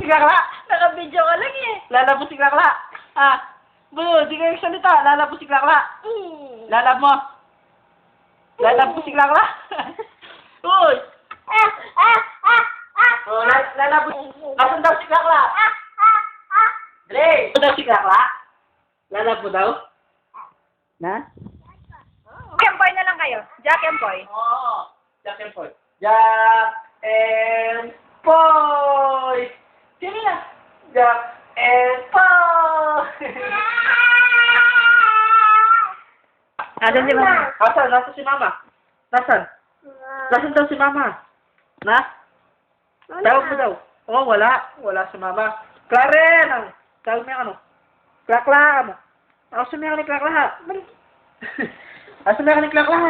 si Klakla. Naka-video ka lang eh. Lalabas si Klakla. Ah. Bulo, di kayo salita. Lalabas si Klakla. Lalab mo. Lalab mo si Klakla. Uy. Oh, lalab mo. Asan daw si Klakla? Dre. Asan daw si Klakla? Lalab mo daw? Na? Kempoy na lang kayo. Jack Kempoy. Oo. Jack and Poy. Jack and Poy! Sino na? Jack and Poy! Asan si Mama? Nasaan? Nasaan si Mama? Nasaan? Nasaan daw si Mama? Na? Tawag mo daw. Oh, wala. Wala si Mama. Claren! Tawag mo yung ano? Klakla! Ako sumiyak ni Klakla. Ako sumiyak ni Klakla.